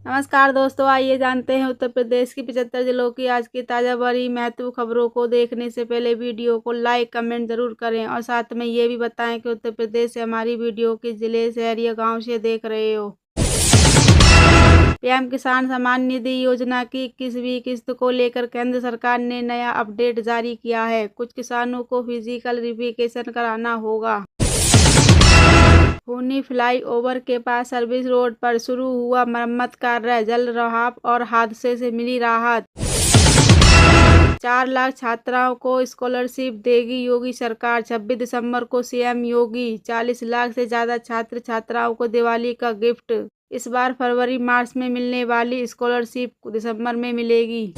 नमस्कार दोस्तों, आइए जानते हैं उत्तर प्रदेश की 75 जिलों की आज की ताज़ा बड़ी महत्वपूर्ण खबरों को। देखने से पहले वीडियो को लाइक कमेंट जरूर करें और साथ में ये भी बताएं कि उत्तर प्रदेश से हमारी वीडियो किस जिले, शहर या गांव से देख रहे हो। पीएम किसान सम्मान निधि योजना की 21वीं किस्त को लेकर केंद्र सरकार ने नया अपडेट जारी किया है। कुछ किसानों को फिजिकल वेरिफिकेशन कराना होगा। खूनी फ्लाईओवर के पास सर्विस रोड पर शुरू हुआ मरम्मत कार्य, जल रहाव और हादसे से मिली राहत। 4 लाख छात्राओं को स्कॉलरशिप देगी योगी सरकार। 26 दिसंबर को सीएम योगी 40 लाख से ज़्यादा छात्र छात्राओं को दिवाली का गिफ्ट। इस बार फरवरी मार्च में मिलने वाली स्कॉलरशिप दिसंबर में मिलेगी।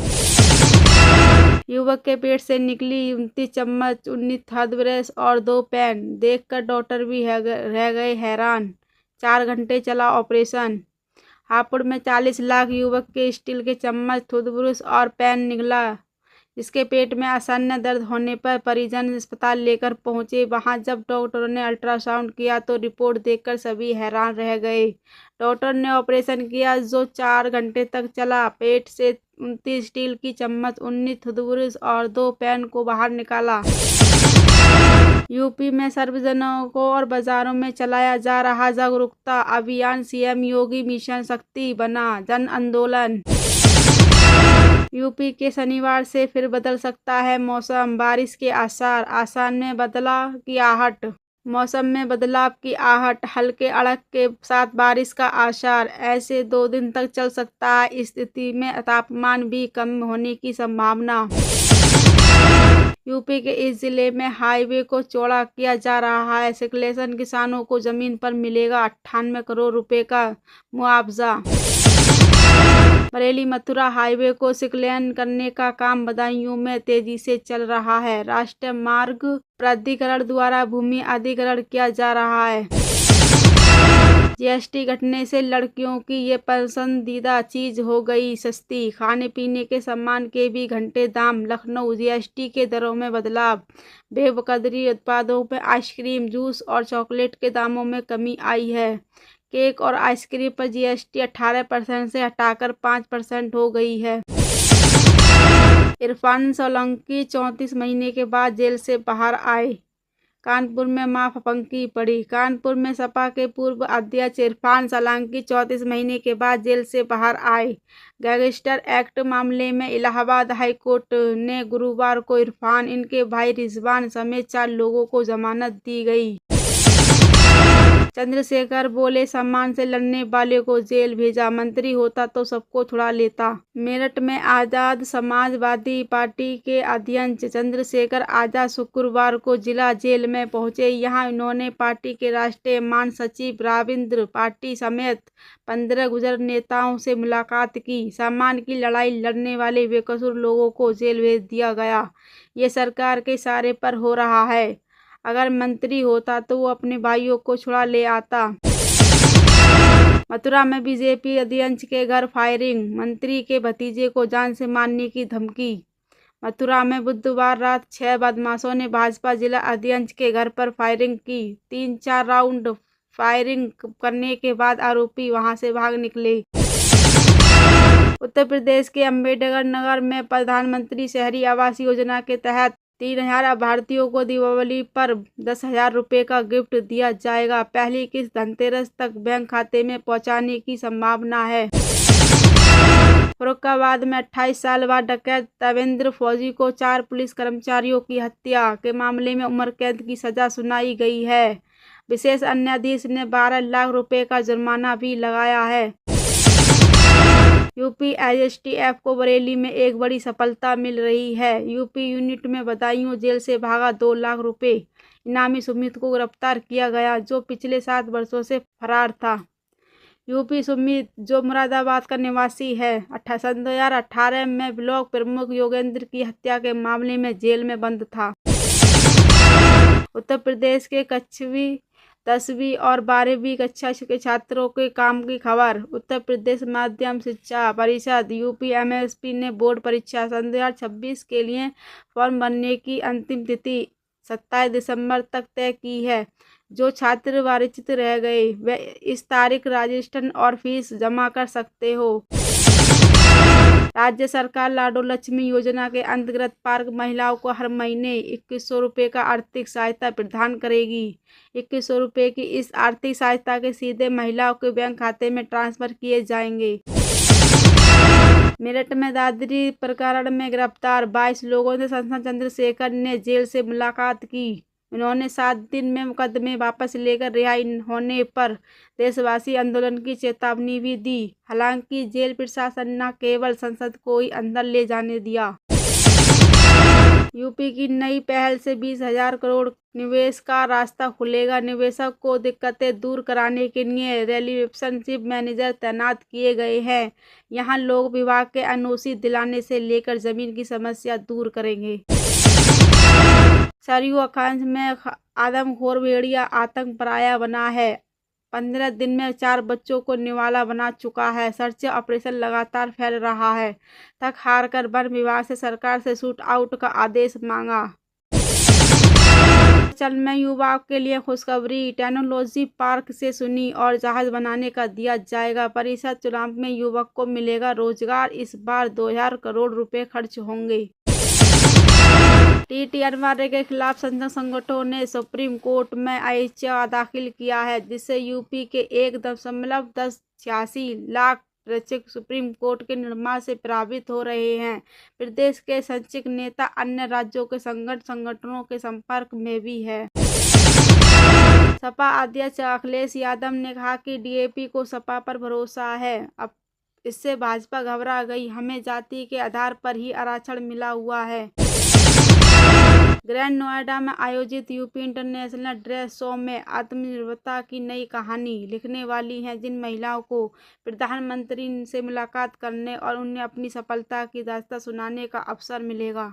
युवक के पेट से निकली 29 चम्मच, 19 टूथब्रश और 2 पेन। देखकर डॉक्टर भी रह गए हैरान। 4 घंटे चला ऑपरेशन। हापुड़ में 40 लाख युवक के स्टील के चम्मच, टूथब्रश और पेन निकला। जिसके पेट में असहनीय दर्द होने पर परिजन अस्पताल लेकर पहुंचे। वहां जब डॉक्टरों ने अल्ट्रासाउंड किया तो रिपोर्ट देखकर सभी हैरान रह गए। डॉक्टर ने ऑपरेशन किया जो 4 घंटे तक चला। पेट से 29 स्टील की चम्मच, 19 टूथब्रश और 2 पेन को बाहर निकाला। यूपी में सार्वजनिकों और बाजारों में चलाया जा रहा जागरूकता अभियान सीएम योगी मिशन शक्ति बना जन आंदोलन। यूपी के शनिवार से फिर बदल सकता है मौसम, बारिश के आसार। आसाम में बदलाव की आहट। मौसम में बदलाव की आहट, हल्के अड़क के साथ बारिश का आसार। ऐसे 2 दिन तक चल सकता है। इस स्थिति में तापमान भी कम होने की संभावना। यूपी के इस जिले में हाईवे को चौड़ा किया जा रहा है। सिकलेशन किसानों को जमीन पर मिलेगा 98 करोड़ रुपए का मुआवजा। बरेली मथुरा हाईवे को सिकलेन करने का काम बदायूं में तेजी से चल रहा है। राष्ट्रीय मार्ग प्राधिकरण द्वारा भूमि अधिग्रहण किया जा रहा है। जीएसटी घटने से लड़कियों की ये पसंदीदा चीज हो गई सस्ती। खाने पीने के सामान के भी घंटे दाम। लखनऊ जीएसटी के दरों में बदलाव। बेबकदरी उत्पादों में आइसक्रीम, जूस और चॉकलेट के दामों में कमी आई है। केक और आइसक्रीम पर जीएसटी 18% से हटाकर 5% हो गई है। इरफान सोलंकी 34 महीने के बाद जेल से बाहर आए। कानपुर में मां फंकी पड़ी। कानपुर में सपा के पूर्व अध्यक्ष इरफान सोलंकी 34 महीने के बाद जेल से बाहर आए। गैंगस्टर एक्ट मामले में इलाहाबाद हाईकोर्ट ने गुरुवार को इरफान, इनके भाई रिजवान समेत 4 लोगों को जमानत दी गई। चंद्रशेखर बोले, सम्मान से लड़ने वाले को जेल भेजा, मंत्री होता तो सबको छुड़ा लेता। मेरठ में आजाद समाजवादी पार्टी के अध्यक्ष चंद्रशेखर आजाद शुक्रवार को जिला जेल में पहुंचे। यहां उन्होंने पार्टी के राष्ट्रीय महासचिव रविंद्र पाटिल समेत 15 गुजर नेताओं से मुलाकात की। सम्मान की लड़ाई लड़ने वाले बेकसूर लोगों को जेल भेज दिया गया। ये सरकार के इशारे पर हो रहा है। अगर मंत्री होता तो वो अपने भाइयों को छुड़ा ले आता। मथुरा में बीजेपी अध्यक्ष के घर फायरिंग, मंत्री के भतीजे को जान से मारने की धमकी। मथुरा में बुधवार रात 6 बदमाशों ने भाजपा जिला अध्यक्ष के घर पर फायरिंग की। 3-4 राउंड फायरिंग करने के बाद आरोपी वहां से भाग निकले। उत्तर प्रदेश के अम्बेडकर नगर में प्रधानमंत्री शहरी आवास योजना के तहत 3000 लाभार्थियों को दीपावली पर 10,000 रुपये का गिफ्ट दिया जाएगा। पहली किस्त धनतेरस तक बैंक खाते में पहुंचाने की संभावना है। फर्रुखाबाद में 28 साल बाद डकैत देवेंद्र फौजी को 4 पुलिस कर्मचारियों की हत्या के मामले में उम्र कैद की सजा सुनाई गई है। विशेष न्यायाधीश ने 12 लाख रुपए का जुर्माना भी लगाया है। यूपी एसटीएफ को बरेली में एक बड़ी सफलता मिल रही है। यूपी यूनिट में बदायूं जेल से भागा 2 लाख रुपए इनामी सुमित को गिरफ्तार किया गया, जो पिछले 7 वर्षों से फरार था। यूपी सुमित, जो मुरादाबाद का निवासी है, 2018 में ब्लॉक प्रमुख योगेंद्र की हत्या के मामले में जेल में बंद था। उत्तर प्रदेश के कक्षवी 10वीं और 12वीं कक्षा के छात्रों के काम की खबर। उत्तर प्रदेश माध्यम शिक्षा परिषद यूपीएमएसपी ने बोर्ड परीक्षा 2026 के लिए फॉर्म भरने की अंतिम तिथि 27 दिसंबर तक तय की है। जो छात्र वंचित रह गए वे इस तारीख रजिस्ट्रेशन और फीस जमा कर सकते हो। राज्य सरकार लाडो लक्ष्मी योजना के अंतर्गत पात्र महिलाओं को हर महीने 2100 रुपये का आर्थिक सहायता प्रदान करेगी। 2100 रुपये की इस आर्थिक सहायता के सीधे महिलाओं के बैंक खाते में ट्रांसफर किए जाएंगे। मेरठ में दादरी प्रकरण में गिरफ्तार 22 लोगों से सांसद चंद्रशेखर ने जेल से मुलाकात की। उन्होंने 7 दिन में मुकदमे वापस लेकर रिहाई होने पर देशवासी आंदोलन की चेतावनी भी दी। हालांकि जेल प्रशासन न केवल सांसद को ही अंदर ले जाने दिया। यूपी की नई पहल से 20,000 करोड़ निवेश का रास्ता खुलेगा। निवेशक को दिक्कतें दूर कराने के लिए रिलेशनशिप मैनेजर तैनात किए गए हैं। यहां लोक विभाग के एनओसी दिलाने से लेकर जमीन की समस्या दूर करेंगे। सरयू अखान में आदमखोर भेड़िया आतंक पराया बना है। 15 दिन में 4 बच्चों को निवाला बना चुका है। सर्च ऑपरेशन लगातार फैल रहा है। थक हार कर वन विभाग से सरकार से शूट आउट का आदेश मांगा। हिमाचल में युवाओं के लिए खुशखबरी, टेक्नोलॉजी पार्क से सुनी और जहाज बनाने का दिया जाएगा। परिषद चुनाव में युवक को मिलेगा रोजगार। इस बार 2000 करोड़ रुपए खर्च होंगे। टीटीआरवारे के खिलाफ संगठनों ने सुप्रीम कोर्ट में याचिका दाखिल किया है, जिससे यूपी के 1.1086 लाख प्रेक्षक सुप्रीम कोर्ट के निर्णय से प्रभावित हो रहे हैं। प्रदेश के संचित नेता अन्य राज्यों के संगठनों के संपर्क में भी है। सपा अध्यक्ष अखिलेश यादव ने कहा कि डीएपी को सपा पर भरोसा है। अब इससे भाजपा घबरा गई। हमें जाति के आधार पर ही आरक्षण मिला हुआ है। ग्रैंड नोएडा में आयोजित यूपी इंटरनेशनल ड्रेस शो में आत्मनिर्भरता की नई कहानी लिखने वाली हैं जिन महिलाओं को प्रधानमंत्री से मुलाकात करने और उन्हें अपनी सफलता की दास्तां सुनाने का अवसर मिलेगा।